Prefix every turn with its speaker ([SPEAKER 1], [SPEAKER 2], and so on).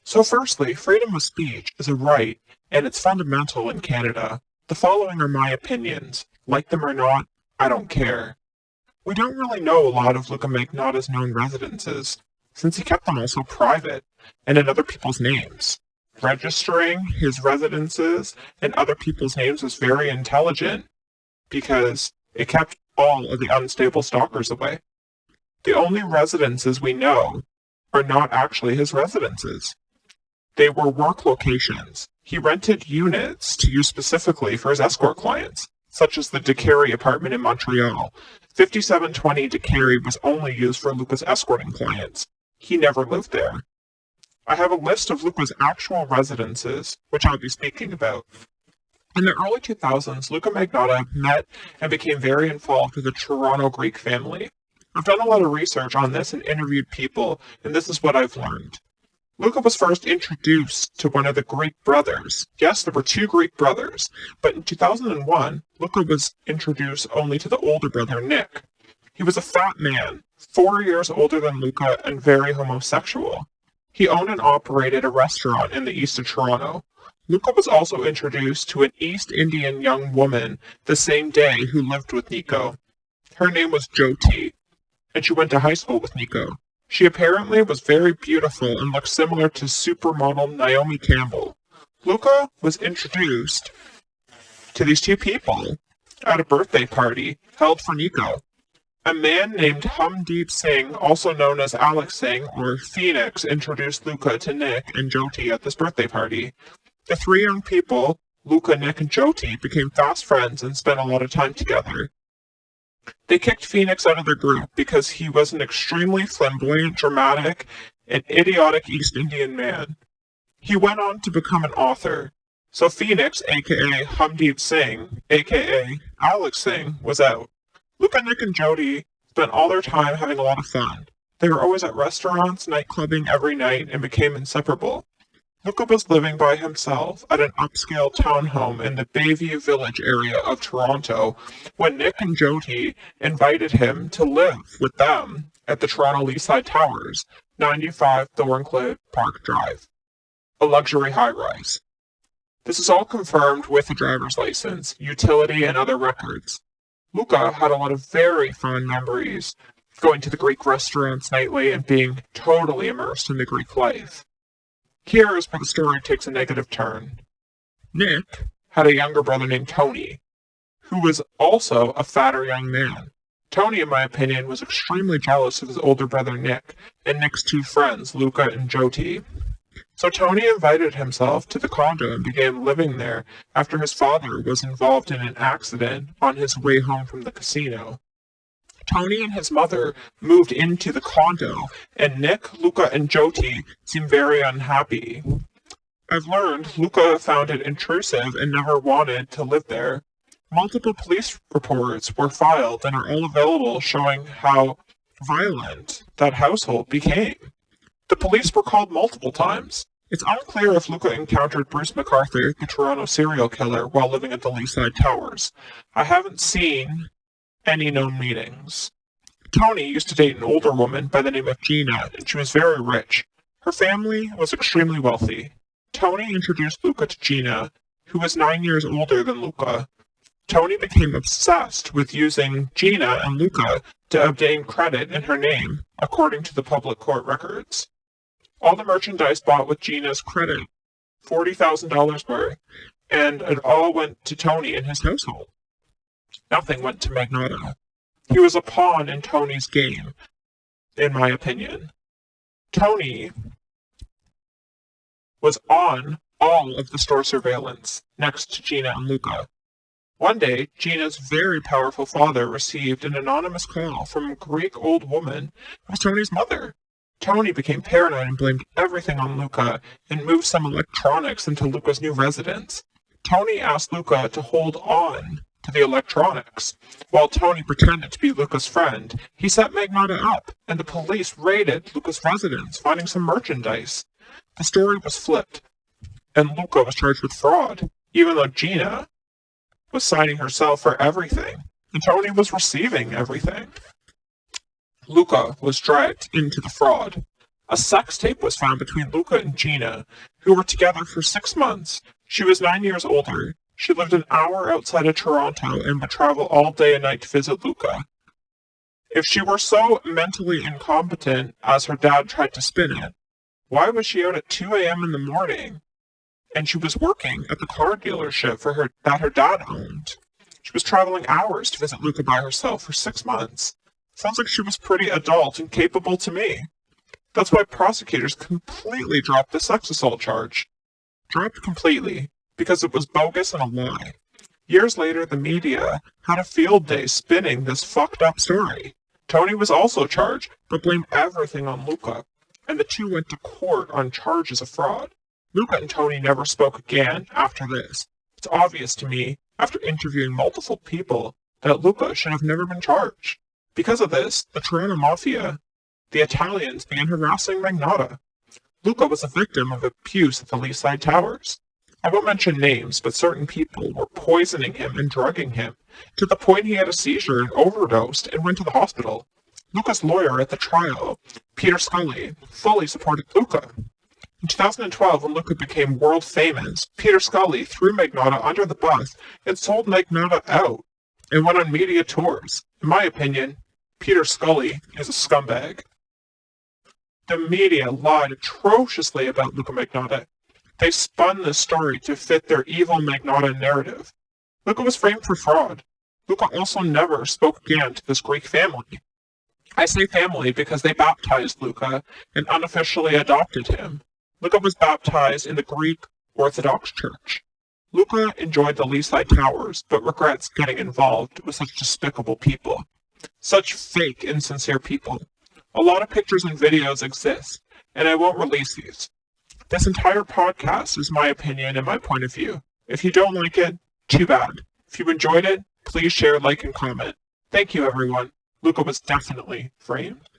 [SPEAKER 1] So firstly, freedom of speech is a right, and it's fundamental in Canada. The following are my opinions. Like them or not, I don't care. We don't really know a lot of Luka Magnotta's known residences, since he kept them all so private, and in other people's names. Registering his residences in other people's names was very intelligent, because it kept all of the unstable stalkers away. The only residences we know are not actually his residences. They were work locations. He rented units to use specifically for his escort clients, such as the DeCarey apartment in Montreal. 5720 DeCarey was only used for Luka's escorting clients. He never lived there. I have a list of Luka's actual residences, which I'll be speaking about. In the early 2000s, Luka Magnotta met and became very involved with the Toronto Greek family. I've done a lot of research on this and interviewed people, and this is what I've learned. Luka was first introduced to one of the Greek brothers. Yes, there were two Greek brothers, but in 2001, Luka was introduced only to the older brother, Nick. He was a fat man, 4 years older than Luka and very homosexual. He owned and operated a restaurant in the east of Toronto. Luka was also introduced to an East Indian young woman the same day who lived with Nico. Her name was Jyoti, and she went to high school with Nico. She apparently was very beautiful and looked similar to supermodel Naomi Campbell. Luka was introduced to these two people at a birthday party held for Nico. A man named Humdeep Singh, also known as Alex Singh or Phoenix, introduced Luka to Nick and Jyoti at this birthday party. The three young people, Luka, Nick, and Jyoti, became fast friends and spent a lot of time together. They kicked Phoenix out of their group because he was an extremely flamboyant, dramatic, and idiotic East Indian man. He went on to become an author. So Phoenix, aka Humdeep Singh, aka Alex Singh, was out. Luka, Nick, and Jyoti spent all their time having a lot of fun. They were always at restaurants, nightclubbing every night, and became inseparable. Luka was living by himself at an upscale townhome in the Bayview Village area of Toronto when Nick and Jyoti invited him to live with them at the Toronto Leaside Towers, 95 Thorncliffe Park Drive, a luxury high-rise. This is all confirmed with a driver's license, utility, and other records. Luka had a lot of very fond memories, going to the Greek restaurants nightly and being totally immersed in the Greek life. Here is where the story takes a negative turn. Nick had a younger brother named Tony, who was also a fatter young man. Tony, in my opinion, was extremely jealous of his older brother Nick and Nick's two friends, Luka and Jyoti. So Tony invited himself to the condo and began living there after his father was involved in an accident on his way home from the casino. Tony and his mother moved into the condo, and Nick, Luka, and Jyoti seemed very unhappy. I've learned Luka found it intrusive and never wanted to live there. Multiple police reports were filed and are all available showing how violent that household became. The police were called multiple times. It's unclear if Luka encountered Bruce McArthur, the Toronto serial killer, while living at the Leaside Towers. I haven't seen any known meetings. Tony used to date an older woman by the name of Gina, and she was very rich. Her family was extremely wealthy. Tony introduced Luka to Gina, who was 9 years older than Luka. Tony became obsessed with using Gina and Luka to obtain credit in her name, according to the public court records. All the merchandise bought with Gina's credit, $40,000 worth, and it all went to Tony and his household. Nothing went to Magnotta. He was a pawn in Tony's game, in my opinion. Tony was on all of the store surveillance, next to Gina and Luka. One day, Gina's very powerful father received an anonymous call from a Greek old woman who was Tony's mother. Tony became paranoid and blamed everything on Luka and moved some electronics into Luka's new residence. Tony asked Luka to hold on to the electronics. While Tony pretended to be Luka's friend, he set Magnotta up, and the police raided Luka's residence, finding some merchandise. The story was flipped, and Luka was charged with fraud, even though Gina was signing herself for everything, and Tony was receiving everything. Luka was dragged into the fraud. A sex tape was found between Luka and Gina, who were together for 6 months. She was 9 years older. She lived an hour outside of Toronto and would travel all day and night to visit Luka. If she were so mentally incompetent as her dad tried to spin it, why was she out at 2 a.m. in the morning? And she was working at the car dealership that her dad owned. She was traveling hours to visit Luka by herself for 6 months. Sounds like she was pretty adult and capable to me. That's why prosecutors completely dropped the sex assault charge. Dropped completely, because it was bogus and a lie. Years later, the media had a field day spinning this fucked up story. Tony was also charged, but blamed everything on Luka, and the two went to court on charges of fraud. Luka and Tony never spoke again after this. It's obvious to me, after interviewing multiple people, that Luka should have never been charged. Because of this, the Toronto Mafia, the Italians, began harassing Magnotta. Luka was a victim of abuse at the Leaside Towers. I won't mention names, but certain people were poisoning him and drugging him, to the point he had a seizure and overdosed and went to the hospital. Luka's lawyer at the trial, Peter Scully, fully supported Luka. In 2012, when Luka became world famous, Peter Scully threw Magnotta under the bus and sold Magnotta out and went on media tours. In my opinion, Peter Scully is a scumbag. The media lied atrociously about Luka Magnotta. They spun this story to fit their evil Magnotta narrative. Luka was framed for fraud. Luka also never spoke again to this Greek family. I say family because they baptized Luka and unofficially adopted him. Luka was baptized in the Greek Orthodox Church. Luka enjoyed the Leaside Towers, but regrets getting involved with such despicable people. Such fake, insincere people. A lot of pictures and videos exist, and I won't release these. This entire podcast is my opinion and my point of view. If you don't like it, too bad. If you enjoyed it, please share, like, and comment. Thank you, everyone. Luka was definitely framed.